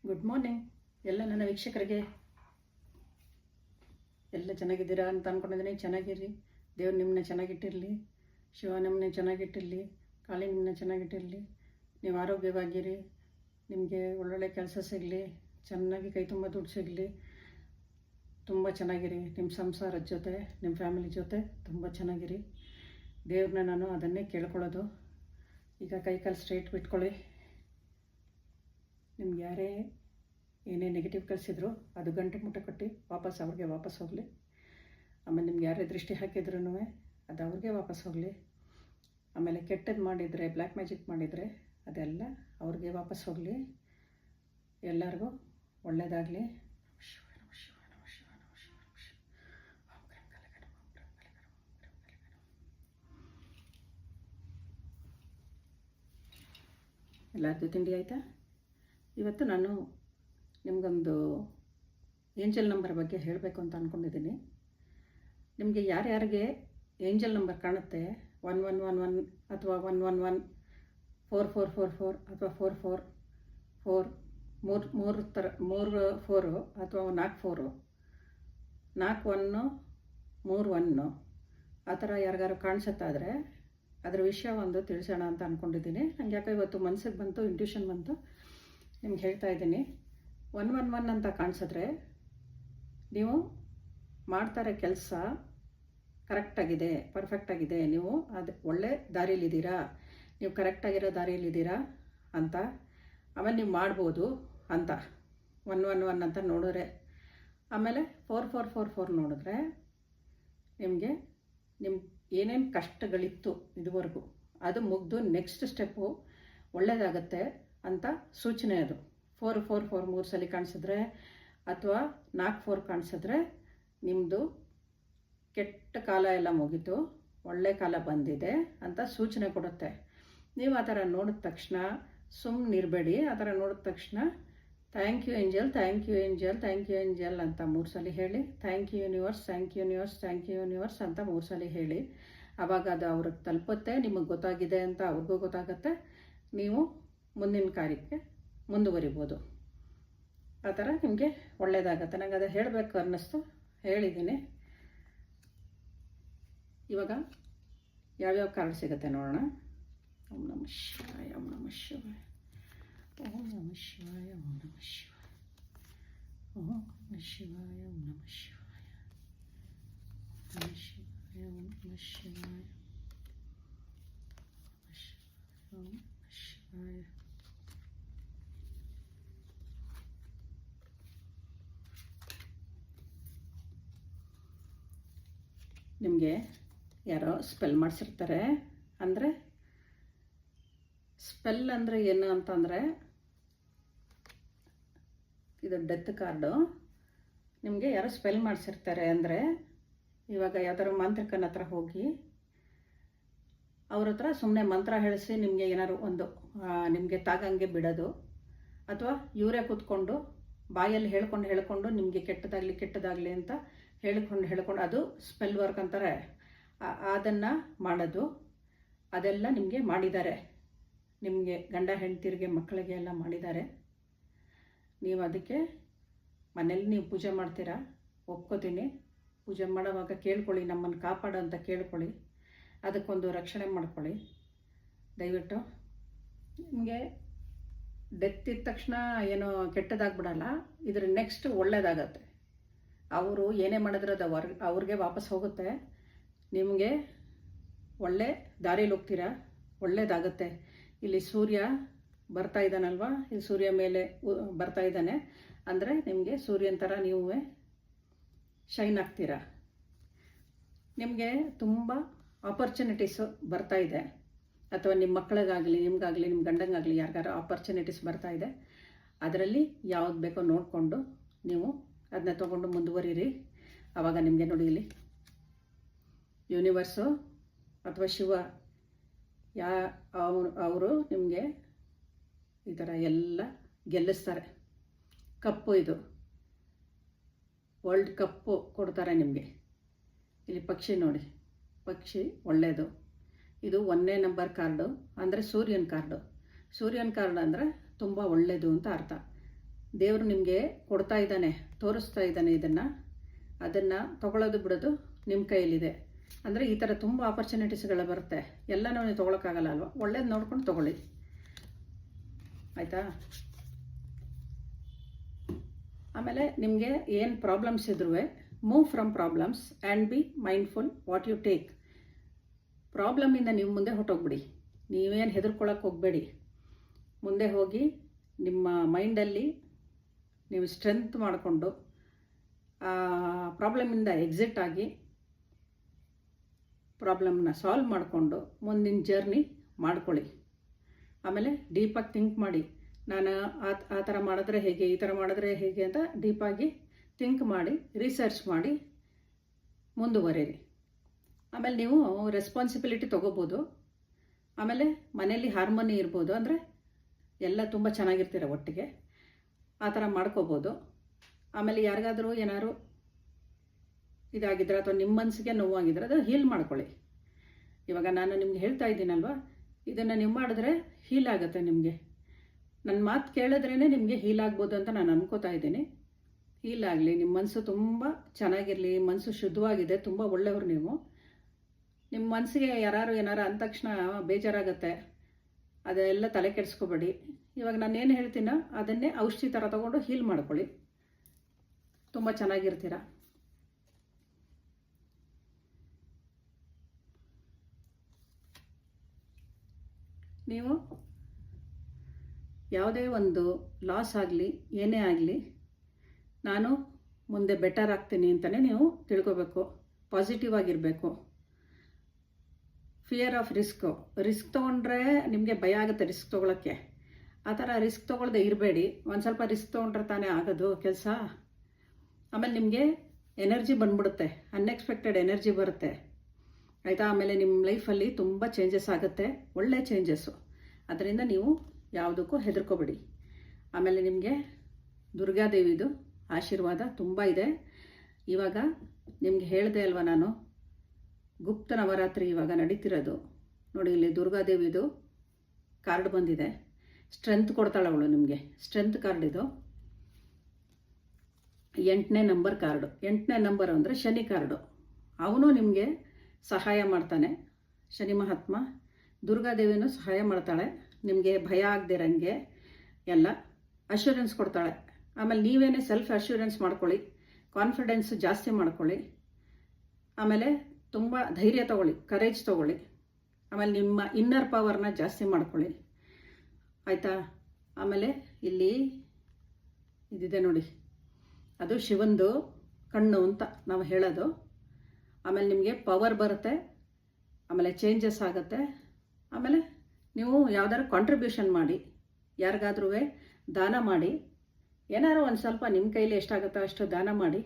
Good morning ಎಲ್ಲ ನನ್ನ ವೀಕ್ಷಕರಿಗೆ. ಎಲ್ಲ ಚೆನ್ನಾಗಿದ್ದೀರಾ ಅಂತ ಅಂದ್ಕೊಂಡಿದ್ದೀನಿ. ಚೆನ್ನಾಗಿರಿ. ದೇವ್ರು ನಿಮ್ಮನ್ನ ಚೆನ್ನಾಗಿಟ್ಟಿರಲಿ, ಶಿವ ನಮ್ಮನ್ನ ಚೆನ್ನಾಗಿಟ್ಟಿರಲಿ, ಕಾಳಿ ನಿಮ್ಮನ್ನ ಚೆನ್ನಾಗಿಟ್ಟಿರಲಿ. ನೀವು ಆರೋಗ್ಯವಾಗಿರಿ, ನಿಮಗೆ ಒಳ್ಳೊಳ್ಳೆ ಕೆಲಸ ಸಿಗಲಿ, ಚೆನ್ನಾಗಿ ಕೈ ತುಂಬ ದುಡ್ಡು ಸಿಗಲಿ, ತುಂಬ ಚೆನ್ನಾಗಿರಿ. ನಿಮ್ಮ ಸಂಸಾರದ ಜೊತೆ, ನಿಮ್ಮ ಫ್ಯಾಮಿಲಿ ಜೊತೆ ತುಂಬ ಚೆನ್ನಾಗಿರಿ. ದೇವ್ರನ್ನ ನಾನು ಅದನ್ನೇ ಕೇಳ್ಕೊಳ್ಳೋದು. ಈಗ ಕೈ ಕಾಲು ಸ್ಟ್ರೈಟ್ ಬಿಟ್ಕೊಳ್ಳಿ. ನಿಮ್ಗೆ ಯಾರೇ ಏನೇ ನೆಗೆಟಿವ್ ಕಳಿಸಿದ್ರು ಅದು ಗಂಟೆ ಮುಟ್ಟೆ ಕಟ್ಟಿ ಅವ್ರಿಗೆ ವಾಪಸ್ ಹೋಗಲಿ. ಆಮೇಲೆ ನಿಮ್ಗೆ ಯಾರೇ ದೃಷ್ಟಿ ಹಾಕಿದ್ರೂ ಅದು ಅವ್ರಿಗೆ ವಾಪಸ್ ಹೋಗಲಿ. ಆಮೇಲೆ ಕೆಟ್ಟದ್ದು ಮಾಡಿದರೆ, ಬ್ಲ್ಯಾಕ್ ಮ್ಯಾಜಿಕ್ ಮಾಡಿದರೆ ಅದೆಲ್ಲ ಅವ್ರಿಗೆ ವಾಪಸ್ ಹೋಗಲಿ. ಎಲ್ಲರಿಗೂ ಒಳ್ಳೆಯದಾಗಲಿ. ಎಲ್ಲರದ್ದು ತಿಂಡಿ ಆಯಿತಾ? ಇವತ್ತು ನಾನು ನಿಮಗೊಂದು ಏಂಜಲ್ ನಂಬರ್ ಬಗ್ಗೆ ಹೇಳಬೇಕು ಅಂತ ಅಂದ್ಕೊಂಡಿದ್ದೀನಿ. ನಿಮಗೆ ಯಾರ್ಯಾರಿಗೆ ಏಂಜಲ್ ನಂಬರ್ ಕಾಣುತ್ತೆ, 1111 ಅಥವಾ 111, 4444 ಅಥವಾ 444, ಮೂರು ಥರ, 3 4 ಅಥವಾ 4 4 4 1 3 1 ಆ ಥರ ಯಾರಿಗಾರು ಕಾಣಿಸುತ್ತಾದರೆ ಅದರ ವಿಷಯ ಒಂದು ತಿಳಿಸೋಣ ಅಂತ ಅಂದ್ಕೊಂಡಿದ್ದೀನಿ. ನನಗೆ ಯಾಕೆ ಇವತ್ತು ಮನಸ್ಸಿಗೆ ಬಂತು, ಇಂಟ್ಯೂಷನ್ ಬಂತು, ನಿಮ್ಗೆ ಹೇಳ್ತಾ ಇದ್ದೀನಿ. 111 ಅಂತ ಕಾಣಿಸಿದ್ರೆ ನೀವು ಮಾಡ್ತಾರೆ ಕೆಲಸ ಕರೆಕ್ಟಾಗಿದೆ, ಪರ್ಫೆಕ್ಟಾಗಿದೆ, ನೀವು ಅದು ಒಳ್ಳೆ ದಾರಿಯಲ್ಲಿದ್ದೀರಾ, ನೀವು ಕರೆಕ್ಟಾಗಿರೋ ದಾರಿಯಲ್ಲಿದ್ದೀರಾ ಅಂತ. ಆಮೇಲೆ ನೀವು ಮಾಡ್ಬೋದು ಅಂತ 111 ಅಂತ ನೋಡಿದ್ರೆ. ಆಮೇಲೆ 4444 ನೋಡಿದ್ರೆ ನಿಮಗೆ ಏನೇನು ಕಷ್ಟಗಳಿತ್ತು ಇದುವರೆಗೂ ಅದು ಮುಗಿದು ನೆಕ್ಸ್ಟ್ ಸ್ಟೆಪ್ಪು ಒಳ್ಳೆಯದಾಗತ್ತೆ ಅಂತ ಸೂಚನೆ. ಅದು 444 3 ಸಲ ಕಾಣಿಸಿದ್ರೆ ಅಥವಾ 44 ಕಾಣಿಸಿದ್ರೆ ನಿಮ್ಮದು ಕೆಟ್ಟ ಕಾಲ ಎಲ್ಲ ಮುಗೀತು, ಒಳ್ಳೆ ಕಾಲ ಬಂದಿದೆ ಅಂತ ಸೂಚನೆ ಕೊಡುತ್ತೆ. ನೀವು ಆ ಥರ ನೋಡಿದ ತಕ್ಷಣ ಸುಮ್ಮನಿರಬೇಡಿ. ಆ ಥರ ನೋಡಿದ ತಕ್ಷಣ thank you angel, thank you angel, thank you angel ಅಂತ 3 ಸಲ ಹೇಳಿ. Thank you universe, thank you universe, thank you universe ಅಂತ 3 ಸಲ ಹೇಳಿ. ಆವಾಗ ಅದು ಅವ್ರಿಗೆ ತಲುಪುತ್ತೆ, ನಿಮಗೆ ಗೊತ್ತಾಗಿದೆ ಅಂತ ಅವ್ರಿಗೂ ಗೊತ್ತಾಗುತ್ತೆ, ನೀವು ಮುಂದಿನ ಕಾರ್ಯಕ್ಕೆ ಮುಂದುವರಿಬೋದು. ಆ ಥರ ನಿಮಗೆ ಒಳ್ಳೆಯದಾಗತ್ತೆ. ನನಗೆ ಅದು ಹೇಳಬೇಕು ಅನ್ನಿಸ್ತು, ಹೇಳಿದ್ದೀನಿ. ಇವಾಗ ಯಾವ್ಯಾವ ಕಾರ್ಡ್ ಸಿಗುತ್ತೆ ನೋಡೋಣ. ಓಂ ನಮಃ ಶಿವಾಯ, ಓಂ ನಮಃ ಶಿವಾಯ, ಓಂ ನಮಃ ಶಿವಾಯ, ಓಂ ನಮಃ ಶಿವಾಯ, ಓಂ ನಮಃ ಶಿವಾಯ, ಓಂ ನಮಃ ಶಿವಾಯ, ನಮಃ ಶಿವಾಯ, ಓಂ ನಮಃ ಶಿವಾಯ, ಓಂ ನಮಃ ಶಿವಾಯ. ನಿಮಗೆ ಯಾರೋ ಸ್ಪೆಲ್ ಮಾಡಿಸಿರ್ತಾರೆ. ಅಂದರೆ ಸ್ಪೆಲ್ ಅಂದರೆ ಏನು ಅಂತಂದರೆ, ಇದು ಡೆತ್ ಕಾರ್ಡು. ನಿಮಗೆ ಯಾರೋ ಸ್ಪೆಲ್ ಮಾಡಿಸಿರ್ತಾರೆ ಅಂದರೆ, ಇವಾಗ ಯಾವ್ದಾದ್ರು ಮಾಂತ್ರಿಕನ ಹತ್ರ ಹೋಗಿ ಅವ್ರ ಹತ್ರ ಸುಮ್ಮನೆ ಮಂತ್ರ ಹೇಳಿಸಿ ನಿಮಗೆ ಏನಾದ್ರು ಒಂದು ನಿಮಗೆ ತಾಗಂಗೆ ಬಿಡೋದು, ಅಥವಾ ಇವರೇ ಕೂತ್ಕೊಂಡು ಬಾಯಲ್ಲಿ ಹೇಳ್ಕೊಂಡು ನಿಮಗೆ ಕೆಟ್ಟದಾಗಲಿ ಅಂತ ಹೇಳ್ಕೊಂಡು ಅದು ಸ್ಪೆಲ್ ವರ್ಕ್ ಅಂತಾರೆ. ಅದನ್ನು ಮಾಡೋದು, ಅದೆಲ್ಲ ನಿಮಗೆ ಮಾಡಿದ್ದಾರೆ. ನಿಮಗೆ ಗಂಡ ಹೆಂಡತಿರಿಗೆ ಮಕ್ಕಳಿಗೆ ಎಲ್ಲ ಮಾಡಿದ್ದಾರೆ. ನೀವು ಅದಕ್ಕೆ ಮನೇಲಿ ನೀವು ಪೂಜೆ ಮಾಡ್ತೀರಾ, ಒಪ್ಕೋತೀನಿ. ಪೂಜೆ ಮಾಡೋವಾಗ ಕೇಳ್ಕೊಳ್ಳಿ, ನಮ್ಮನ್ನು ಕಾಪಾಡು ಅಂತ ಕೇಳ್ಕೊಳ್ಳಿ, ಅದಕ್ಕೊಂದು ರಕ್ಷಣೆ ಮಾಡ್ಕೊಳ್ಳಿ ದಯವಿಟ್ಟು. ನಿಮಗೆ ಡೆತ್ ಇದ್ದ ತಕ್ಷಣ ಏನೋ ಕೆಟ್ಟದಾಗ್ಬಿಡಲ್ಲ, ಇದ್ರ ನೆಕ್ಸ್ಟ್ ಒಳ್ಳೇದಾಗತ್ತೆ. ಅವರು ಏನೇ ಮಾಡಿದ್ರೆ ಅದು ಅವ್ರಿಗೆ ವಾಪಸ್ ಹೋಗುತ್ತೆ. ನಿಮಗೆ ಒಳ್ಳೆ ದಾರಿಯಲ್ಲಿ ಹೋಗ್ತೀರಾ, ಒಳ್ಳೇದಾಗುತ್ತೆ. ಇಲ್ಲಿ ಸೂರ್ಯ ಬರ್ತಾ ಇದ್ದಾನಲ್ವ, ಇಲ್ಲಿ ಸೂರ್ಯ ಮೇಲೆ ಬರ್ತಾ ಇದ್ದಾನೆ ಅಂದರೆ ನಿಮಗೆ ಸೂರ್ಯನ ಥರ ನೀವು ಶೈನ್ ಆಗ್ತೀರಾ. ನಿಮಗೆ ತುಂಬ ಆಪರ್ಚುನಿಟೀಸು ಬರ್ತಾ ಇದೆ, ಅಥವಾ ನಿಮ್ಮ ಮಕ್ಕಳಿಗಾಗಲಿ, ನಿಮಗಾಗಲಿ, ನಿಮ್ಮ ಗಂಡಂಗಾಗಲಿ, ಯಾರಿಗಾರ ಆಪರ್ಚುನಿಟೀಸ್ ಬರ್ತಾ ಇದೆ. ಅದರಲ್ಲಿ ಯಾವ್ದು ಬೇಕೋ ನೋಡಿಕೊಂಡು ನೀವು ಅದನ್ನ ತೊಗೊಂಡು ಮುಂದುವರಿರಿ. ಆವಾಗ ನಿಮಗೆ ನೋಡಿ, ಇಲ್ಲಿ ಯೂನಿವರ್ಸು ಅಥವಾ ಶಿವ ಅವರು ನಿಮಗೆ ಈ ಥರ ಎಲ್ಲ ಗೆಲ್ಲಿಸ್ತಾರೆ. ಕಪ್ಪು, ಇದು ವರ್ಲ್ಡ್ ಕಪ್ಪು ಕೊಡ್ತಾರೆ ನಿಮಗೆ. ಇಲ್ಲಿ ಪಕ್ಷಿ ನೋಡಿ, ಪಕ್ಷಿ ಒಳ್ಳೆಯದು. ಇದು 1ನೇ ನಂಬರ್ ಕಾರ್ಡು, ಅಂದರೆ ಸೂರ್ಯನ ಕಾರ್ಡು. ಸೂರ್ಯನ ಕಾರ್ಡ್ ಅಂದರೆ ತುಂಬ ಒಳ್ಳೆಯದು ಅಂತ ಅರ್ಥ. ದೇವರು ನಿಮಗೆ ಕೊಡ್ತಾ ಇದ್ದಾನೆ, ತೋರಿಸ್ತಾ ಇದ್ದಾನೆ. ಅದನ್ನು ತೊಗೊಳ್ಳೋದು ಬಿಡೋದು ನಿಮ್ಮ ಕೈಯಲ್ಲಿದೆ. ಅಂದರೆ ಈ ಥರ ತುಂಬ ಆಪರ್ಚುನಿಟೀಸ್ಗಳು ಬರುತ್ತೆ. ಎಲ್ಲನೂ ನೀವು ತೊಗೊಳಕ್ಕಾಗಲ್ಲ ಅಲ್ವಾ? ಒಳ್ಳೇದು ನೋಡ್ಕೊಂಡು ತೊಗೊಳ್ಳಿ, ಆಯಿತಾ? ಆಮೇಲೆ ನಿಮಗೆ ಏನು ಪ್ರಾಬ್ಲಮ್ಸ್ ಇದ್ರೂ move from problems and be mindful what you take. ಪ್ರಾಬ್ಲಮಿಂದ ನೀವು ಮುಂದೆ ಹೊಟ್ಟೋಗ್ಬಿಡಿ. ನೀವೇನು ಹೆದರ್ಕೊಳ್ಳೋಕೆ ಹೋಗಬೇಡಿ. ಮುಂದೆ ಹೋಗಿ ನಿಮ್ಮ ಮೈಂಡಲ್ಲಿ ನೀವು ಸ್ಟ್ರೆಂತ್ ಮಾಡಿಕೊಂಡು ಪ್ರಾಬ್ಲಮಿಂದ ಎಕ್ಸಿಟ್ ಆಗಿ ಪ್ರಾಬ್ಲಮ್ನ ಸಾಲ್ವ್ ಮಾಡಿಕೊಂಡು ಮುಂದಿನ ಜರ್ನಿ ಮಾಡ್ಕೊಳ್ಳಿ. ಆಮೇಲೆ ಡೀಪಾಗಿ ಥಿಂಕ್ ಮಾಡಿ, ನಾನು ಆ ಥರ ಮಾಡಿದ್ರೆ ಹೇಗೆ, ಈ ಥರ ಮಾಡಿದ್ರೆ ಹೇಗೆ ಅಂತ ಡೀಪಾಗಿ ಥಿಂಕ್ ಮಾಡಿ ರಿಸರ್ಚ್ ಮಾಡಿ ಮುಂದುವರೀರಿ. ಆಮೇಲೆ ನೀವು ರೆಸ್ಪಾನ್ಸಿಬಿಲಿಟಿ ತೊಗೋಬೋದು. ಆಮೇಲೆ ಮನೆಯಲ್ಲಿ ಹಾರ್ಮೋನಿ ಇರ್ಬೋದು, ಅಂದರೆ ಎಲ್ಲ ತುಂಬ ಚೆನ್ನಾಗಿರ್ತೀರ ಒಟ್ಟಿಗೆ, ಆ ಥರ ಮಾಡ್ಕೋಬೋದು. ಆಮೇಲೆ ಯಾರಿಗಾದರೂ ಏನಾದ್ರು ಇದಾಗಿದ್ರೆ ಅಥವಾ ನಿಮ್ಮ ಮನಸ್ಸಿಗೆ ನೋವಾಗಿದ್ರೆ ಅದು ಹೀಲ್ ಮಾಡ್ಕೊಳ್ಳಿ. ಇವಾಗ ನಾನು ನಿಮ್ಗೆ ಹೇಳ್ತಾ ಇದ್ದೀನಲ್ವ, ಇದನ್ನು ನೀವು ಮಾಡಿದ್ರೆ ಹೀಲ್ ಆಗುತ್ತೆ. ನಿಮಗೆ ನನ್ನ ಮಾತು ಕೇಳಿದ್ರೇ ನಿಮಗೆ ಹೀಲ್ ಆಗ್ಬೋದು ಅಂತ ನಾನು ಅನ್ಕೋತಾ ಇದ್ದೀನಿ. ಹೀಲ್ ಆಗಲಿ, ನಿಮ್ಮ ಮನಸ್ಸು ತುಂಬ ಚೆನ್ನಾಗಿರಲಿ. ಮನಸ್ಸು ಶುದ್ಧವಾಗಿದೆ, ತುಂಬ ಒಳ್ಳೆಯವರು ನೀವು. ನಿಮ್ಮ ಮನಸ್ಸಿಗೆ ಯಾರು ಏನಾರು ಅಂದ ತಕ್ಷಣ ಬೇಜಾರಾಗುತ್ತೆ, ಅದೆಲ್ಲ ತಲೆ ಕೆಡಿಸ್ಕೋಬೇಡಿ. ಇವಾಗ ನಾನು ಏನು ಹೇಳ್ತೀನೋ ಅದನ್ನೇ ಔಷಧಿ ಥರ ತೊಗೊಂಡು ಹೀಲ್ ಮಾಡ್ಕೊಳ್ಳಿ, ತುಂಬ ಚೆನ್ನಾಗಿರ್ತೀರ. ನೀವು ಯಾವುದೇ ಒಂದು ಲಾಸ್ ಆಗಲಿ ಏನೇ ಆಗಲಿ, ನಾನು ಮುಂದೆ ಬೆಟರ್ ಆಗ್ತೀನಿ ಅಂತಲೇ ನೀವು ತಿಳ್ಕೊಬೇಕು. ಪಾಸಿಟಿವ್ ಆಗಿರಬೇಕು. ಫಿಯರ್ ಆಫ್ ರಿಸ್ಕ್ ತೊಗೊಂಡ್ರೆ ನಿಮಗೆ ಭಯ ಆಗುತ್ತೆ ರಿಸ್ಕ್ ತೊಗೊಳಕ್ಕೆ. ಆ ಥರ ರಿಸ್ಕ್ ತೊಗೊಳ್ದೆ ಇರಬೇಡಿ. ಒಂದು ಸ್ವಲ್ಪ ರಿಸ್ಕ್ ತೊಗೊಂಡ್ರೆ ತಾನೇ ಆಗೋದು ಕೆಲಸ. ಆಮೇಲೆ ನಿಮಗೆ ಎನರ್ಜಿ ಬಂದ್ಬಿಡುತ್ತೆ, ಅನ್ಎಕ್ಸ್ಪೆಕ್ಟೆಡ್ ಎನರ್ಜಿ ಬರುತ್ತೆ, ಆಯಿತಾ? ಆಮೇಲೆ ನಿಮ್ಮ ಲೈಫಲ್ಲಿ ತುಂಬ ಚೇಂಜಸ್ ಆಗುತ್ತೆ, ಒಳ್ಳೆ ಚೇಂಜಸ್ಸು. ಅದರಿಂದ ನೀವು ಯಾವುದಕ್ಕೂ ಹೆದರ್ಕೋಬೇಡಿ. ಆಮೇಲೆ ನಿಮಗೆ ದುರ್ಗಾದೇವಿದು ಆಶೀರ್ವಾದ ತುಂಬ ಇದೆ. ಇವಾಗ ನಿಮ್ಗೆ ಹೇಳಿದೆ ಅಲ್ವ, ನಾನು ಗುಪ್ತ ನವರಾತ್ರಿ ಇವಾಗ ನಡೀತಿರೋದು ನೋಡಿ. ಇಲ್ಲಿ ದುರ್ಗಾದೇವಿದು ಕಾರ್ಡ್ ಬಂದಿದೆ. ಸ್ಟ್ರೆಂತ್ ಕೊಡ್ತಾಳೆ ಅವಳು ನಿಮಗೆ. ಸ್ಟ್ರೆಂತ್ ಕಾರ್ಡ್ ಇದು 8ನೇ ನಂಬರ್ ಕಾರ್ಡು. 8ನೇ ನಂಬರ್ ಅಂದರೆ ಶನಿ ಕಾರ್ಡು. ಅವನು ನಿಮಗೆ ಸಹಾಯ ಮಾಡ್ತಾನೆ. ಶನಿ ಮಹಾತ್ಮ ದುರ್ಗಾದೇವಿನೂ ಸಹಾಯ ಮಾಡ್ತಾಳೆ. ನಿಮಗೆ ಭಯ ಆಗದಿರಂಗೆ ಎಲ್ಲ ಅಶ್ಯೂರೆನ್ಸ್ ಕೊಡ್ತಾಳೆ. ಆಮೇಲೆ ನೀವೇನೇ ಸೆಲ್ಫ್ ಅಶ್ಯೂರೆನ್ಸ್ ಮಾಡ್ಕೊಳ್ಳಿ, ಕಾನ್ಫಿಡೆನ್ಸ್ ಜಾಸ್ತಿ ಮಾಡ್ಕೊಳ್ಳಿ. ಆಮೇಲೆ ತುಂಬ ಧೈರ್ಯ ತೊಗೊಳ್ಳಿ, ಕರೇಜ್ ತೊಗೊಳ್ಳಿ. ಆಮೇಲೆ ನಿಮ್ಮ ಇನ್ನರ್ ಪವರ್ನ ಜಾಸ್ತಿ ಮಾಡ್ಕೊಳ್ಳಿ, ಆಯಿತಾ? ಆಮೇಲೆ ಇಲ್ಲಿ ಇದಿದೆ ನೋಡಿ, ಅದು ಶಿವಂದು ಕಣ್ಣು ಅಂತ ನಾವು ಹೇಳೋದು. ಆಮೇಲೆ ನಿಮಗೆ ಪವರ್ ಬರುತ್ತೆ, ಆಮೇಲೆ ಚೇಂಜಸ್ ಆಗುತ್ತೆ. ಆಮೇಲೆ ನೀವು ಯಾವ್ದಾದ್ರು ಕಾಂಟ್ರಿಬ್ಯೂಷನ್ ಮಾಡಿ, ಯಾರಿಗಾದ್ರೂ ದಾನ ಮಾಡಿ, ಏನಾದ್ರು ಒಂದು ಸ್ವಲ್ಪ ನಿಮ್ಮ ಕೈಲಿ ಎಷ್ಟಾಗುತ್ತೋ ಅಷ್ಟು ದಾನ ಮಾಡಿ.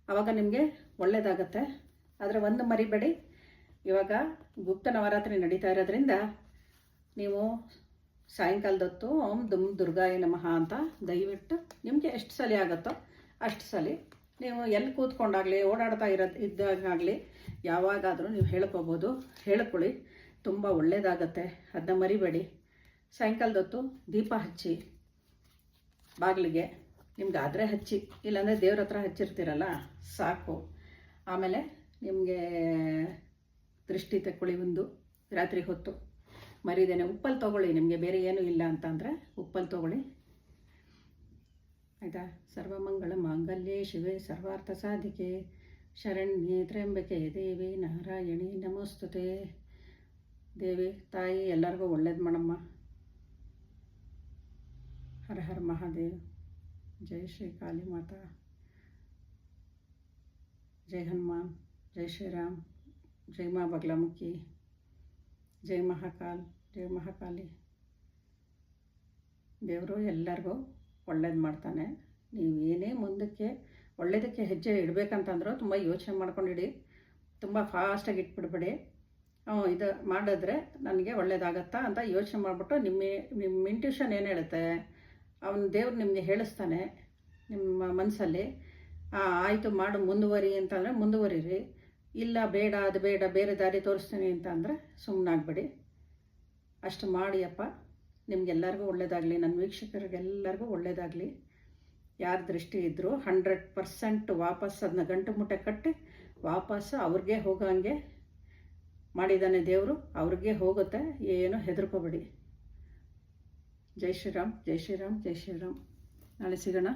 ಆವಾಗ ನಿಮಗೆ ಒಳ್ಳೆಯದಾಗತ್ತೆ. ಆದರೆ ಒಂದು ಮರಿಬೇಡಿ, ಇವಾಗ ಗುಪ್ತ ನವರಾತ್ರಿ ನಡೀತಾ ಇರೋದ್ರಿಂದ ನೀವು ಸಾಯಂಕಾಲದೊತ್ತು ಓಂ ದುಮ್ ದುರ್ಗಾಯ ನಮಃ ಅಂತ ದಯವಿಟ್ಟು ನಿಮಗೆ ಎಷ್ಟು ಸಲ ಆಗುತ್ತೋ ಅಷ್ಟು ಸಲ ನೀವು ಎಲ್ಲಿ ಕೂತ್ಕೊಂಡಾಗಲಿ ಓಡಾಡ್ತಾ ಇದ್ದಾಗಲಿ ಯಾವಾಗಾದರೂ ನೀವು ಹೇಳ್ಕೋಬೋದು. ಹೇಳ್ಕೊಳ್ಳಿ, ತುಂಬ ಒಳ್ಳೆಯದಾಗತ್ತೆ. ಅದನ್ನ ಮರಿಬೇಡಿ. ಸಾಯಂಕಾಲದೊತ್ತು ದೀಪ ಹಚ್ಚಿ ಬಾಗಿಲಿಗೆ, ನಿಮ್ಗೆ ಆದರೆ ಹಚ್ಚಿ, ಇಲ್ಲಾಂದರೆ ದೇವ್ರ ಹತ್ರ ಹಚ್ಚಿರ್ತೀರಲ್ಲ ಸಾಕು. ಆಮೇಲೆ ನಿಮಗೆ ದೃಷ್ಟಿ ತಗೊಳ್ಳಿ ಒಂದು ರಾತ್ರಿ ಹೊತ್ತು. ಮರಿದೇನೆ ಉಪ್ಪಲ್ಲಿ ತೊಗೊಳ್ಳಿ, ನಿಮಗೆ ಬೇರೆ ಏನೂ ಇಲ್ಲ ಅಂತಂದರೆ ಉಪ್ಪಲ್ಲಿ ತೊಗೊಳ್ಳಿ, ಆಯಿತಾ? ಸರ್ವಮಂಗಳ ಮಾಂಗಲ್ಯೆ ಶಿವೆ ಸರ್ವಾರ್ಥ ಸಾಧಿಕೆ ಶರಣ್ಯೆ ತ್ರ್ಯಂಬಕೆ ದೇವಿ ನಾರಾಯಣಿ ನಮೋಸ್ತುತೆ. ದೇವಿ ತಾಯಿ ಎಲ್ಲರಿಗೂ ಒಳ್ಳೇದು ಮಾಡಮ್ಮ. ಹರ ಹರ ಮಹಾದೇವ್. ಜೈ ಶ್ರೀ ಕಾಳಿ ಮಾತಾ, ಜೈ ಹನುಮಾನ್, ಜೈ ಶ್ರೀರಾಮ್, ಜೈ ಮಾ ಬಗ್ಲಾಮುಖಿ, ಜೈ ಮಹಾಕಾಲ್, ಜೈ ಮಹಾಕಾಲಿ. ದೇವರು ಎಲ್ಲರಿಗೂ ಒಳ್ಳೇದು ಮಾಡ್ತಾನೆ. ನೀವು ಏನೇ ಮುಂದಕ್ಕೆ ಒಳ್ಳೆಯದಕ್ಕೆ ಹೆಜ್ಜೆ ಇಡಬೇಕಂತಂದ್ರೂ ತುಂಬ ಯೋಚನೆ ಮಾಡ್ಕೊಂಡಿಡಿ. ತುಂಬ ಫಾಸ್ಟಾಗಿ ಇಟ್ಬಿಡ್ಬೇಡಿ. ಇದು ಮಾಡಿದ್ರೆ ನನಗೆ ಒಳ್ಳೇದಾಗತ್ತಾ ಅಂತ ಯೋಚನೆ ಮಾಡಿಬಿಟ್ಟು ನಿಮ್ಮ ಇಂಟ್ಯೂಷನ್ ಏನು ಹೇಳುತ್ತೆ ಅವನು ದೇವ್ರು ನಿಮಗೆ ಹೇಳಿಸ್ತಾನೆ ನಿಮ್ಮ ಮನಸ್ಸಲ್ಲಿ. ಆಯಿತು ಮಾಡು ಮುಂದುವರಿ ಅಂತಂದರೆ ಮುಂದುವರಿರಿ. ಇಲ್ಲ ಬೇಡ, ಅದು ಬೇಡ, ಬೇರೆ ದಾರಿ ತೋರಿಸ್ತೀನಿ ಅಂತಂದರೆ ಸುಮ್ಮನಾಗಬೇಡಿ. ಅಷ್ಟು ಮಾಡಿಯಪ್ಪ. ನಿಮಗೆಲ್ಲರಿಗೂ ಒಳ್ಳೆಯದಾಗಲಿ. ನನ್ನ ವೀಕ್ಷಕರಿಗೆಲ್ಲರಿಗೂ ಒಳ್ಳೆಯದಾಗಲಿ. ಯಾರ ದೃಷ್ಟಿ ಇದ್ದರೂ 100% ವಾಪಸ್ ಅದನ್ನ ಗಂಟು ಮುಟ್ಟೆ ಕಟ್ಟಿ ವಾಪಸ್ಸು ಅವ್ರಿಗೆ ಹೋಗೋಂಗೆ ಮಾಡಿದ್ದಾನೆ ದೇವರು. ಅವ್ರಿಗೆ ಹೋಗುತ್ತೆ, ಏನು ಹೆದರ್ಕೋಬೇಡಿ. ಜೈ ಶ್ರೀರಾಮ್, ಜೈ ಶ್ರೀರಾಮ್, ಜೈ ಶ್ರೀರಾಮ್. ನಾಳೆ ಸಿಗೋಣ.